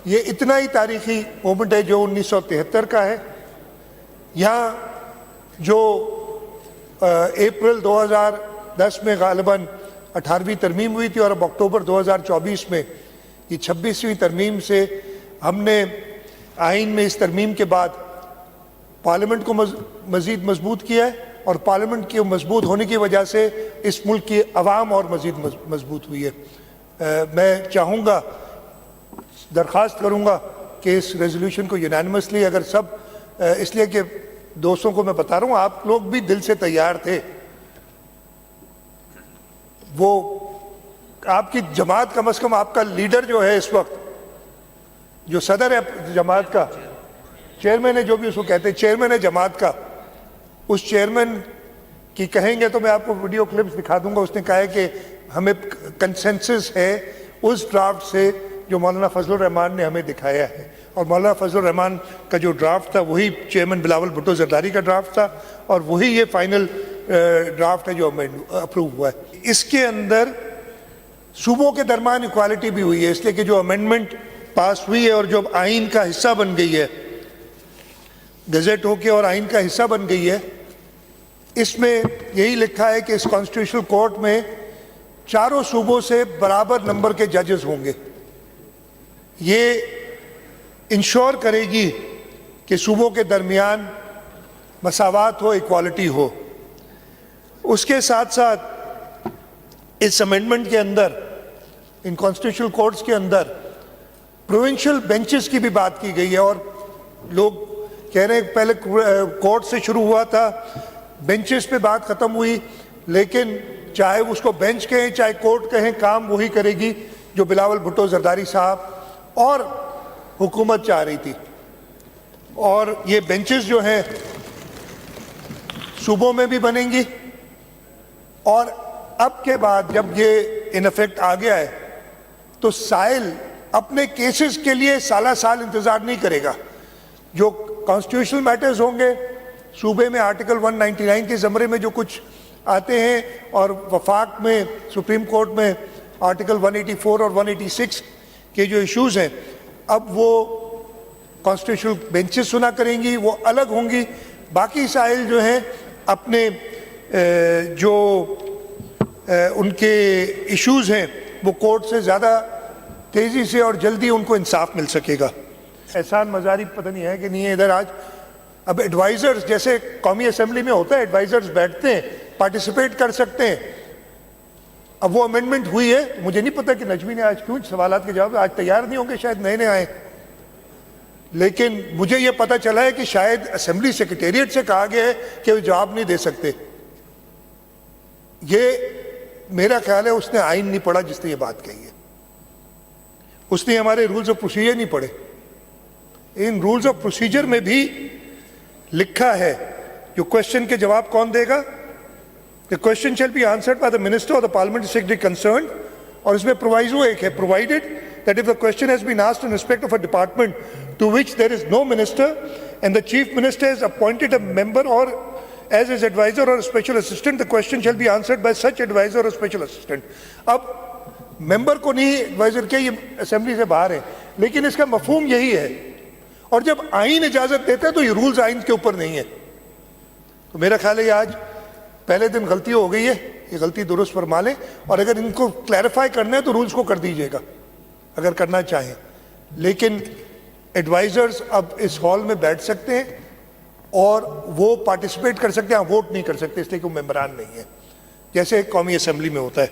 یہ اتنا ہی تاریخی مومنٹ ہے جو 1973 کا ہے. یہاں جو اپریل 2010 میں غالباً 18ویں ترمیم ہوئی تھی اور اب اکتوبر 2024 میں یہ 26ویں ترمیم سے ہم نے آئین میں اس ترمیم کے بعد پارلیمنٹ کو مزید مضبوط کیا ہے، اور پارلیمنٹ کے مضبوط ہونے کی وجہ سے اس ملک کی عوام اور مزید مضبوط ہوئی ہے. میں چاہوں گا، درخواست کروں گا کہ اس ریزولوشن کو یونانیمسلی اگر سب، اس لیے کہ دوستوں کو میں بتا رہا ہوں آپ لوگ بھی دل سے تیار تھے، وہ آپ کی جماعت کم از کم آپ کا لیڈر جو ہے اس وقت، جو صدر ہے جماعت کا، چیئرمین ہے، جو بھی اس کو کہتے ہیں چیئرمین ہے جماعت کا، اس چیئرمین کی کہیں گے تو میں آپ کو ویڈیو کلپس دکھا دوں گا. اس نے کہا ہے کہ ہمیں کنسنسس ہے اس ڈرافٹ سے جو مولانا فضل الرحمان نے ہمیں دکھایا ہے، اور مولانا فضل الرحمان کا جو ڈرافٹ تھا وہی چیئرمین بلاول بھٹو زرداری کا ڈرافٹ تھا، اور وہی یہ فائنل ڈرافٹ ہے جو اپروو ہوا ہے. اس کے اندر صوبوں کے درمیان ایکوالٹی بھی ہوئی ہے، اس لیے کہ جو امینڈمنٹ پاس ہوئی ہے اور جو آئین کا حصہ بن گئی ہے، گزٹ ہو کے اور آئین کا حصہ بن گئی ہے، اس میں یہی لکھا ہے کہ اس کانسٹیٹیوشنل کورٹ میں چاروں صوبوں سے برابر نمبر کے ججز ہوں گے. یہ انشور کرے گی کہ صوبوں کے درمیان مساوات ہو، ایکوالٹی ہو. اس کے ساتھ ساتھ اس امینڈمنٹ کے اندر، ان کانسٹیٹیوشنل کورٹس کے اندر پروونشل بینچز کی بھی بات کی گئی ہے. اور لوگ کہہ رہے ہیں پہلے کورٹ سے شروع ہوا تھا، بینچز پہ بات ختم ہوئی، لیکن چاہے اس کو بینچ کہیں چاہے کورٹ کہیں، کام وہی کرے گی جو بلاول بھٹو زرداری صاحب اور حکومت چاہ رہی تھی. اور یہ بینچز جو ہیں صوبوں میں بھی بنیں گی، اور اب کے بعد جب یہ ان افیکٹ آ گیا ہے تو سائل اپنے کیسز کے لیے سالہ سال انتظار نہیں کرے گا. جو کانسٹیٹیوشنل میٹرز ہوں گے صوبے میں آرٹیکل 199 کے زمرے میں جو کچھ آتے ہیں، اور وفاق میں سپریم کورٹ میں آرٹیکل 184 اور 186 کے جو ایشوز ہیں، اب وہ کانسٹیٹیوشنل بینچز سنا کریں گی، وہ الگ ہوں گی. باقی سائل جو ہیں اپنے جو ان کے ایشوز ہیں وہ کورٹ سے زیادہ تیزی سے اور جلدی ان کو انصاف مل سکے گا. احسان مزاری پتہ نہیں ہے کہ نہیں ہے ادھر آج. اب ایڈوائزرز جیسے قومی اسمبلی میں ہوتا ہے، ایڈوائزرز بیٹھتے ہیں، پارٹیسپیٹ کر سکتے ہیں. اب وہ امینڈمنٹ ہوئی ہے، مجھے نہیں پتہ کہ نجمی نے آج کیوں سوالات کے جواب آج تیار نہیں ہوں گے، شاید نئے آئے، لیکن مجھے یہ پتہ چلا ہے کہ شاید اسمبلی سیکریٹریٹ سے کہا گیا ہے کہ وہ جواب نہیں دے سکتے. یہ میرا خیال ہے اس نے آئین نہیں پڑھا جس نے یہ بات کہی ہے، اس نے ہمارے رولز آف پروسیجر نہیں پڑھے. ان رولز آف پروسیجر میں بھی لکھا ہے جو کوشچن کے جواب کون دے گا. The question shall be answered by the minister or the parliamentary secretary concerned. اور اس میں پرووائزو ایک ہے، provided that if the question has been asked in respect of a department to which there is no minister and the chief minister has appointed a member or as his advisor or a special assistant, the question shall be answered by such advisor or special assistant. اب ممبر کو نہیں advisor کیا، یہ assembly سے باہر ہے، لیکن اس کا مفہوم یہی ہے. اور جب آئین اجازت دیتا ہے تو یہ رولز آئین کے اوپر نہیں ہے. تو میرا خیال ہے یہ آج پہلے دن غلطی ہو گئی ہے، یہ غلطی درست فرما لیں، اور اگر ان کو کلیریفائی کرنا ہے تو رولز کو کر دیجیے گا اگر کرنا چاہیں. لیکن ایڈوائزرز اب اس ہال میں بیٹھ سکتے ہیں اور وہ پارٹیسپیٹ کر سکتے ہیں، ووٹ نہیں کر سکتے اس لیے کہ وہ ممبران نہیں ہیں، جیسے قومی اسمبلی میں ہوتا ہے.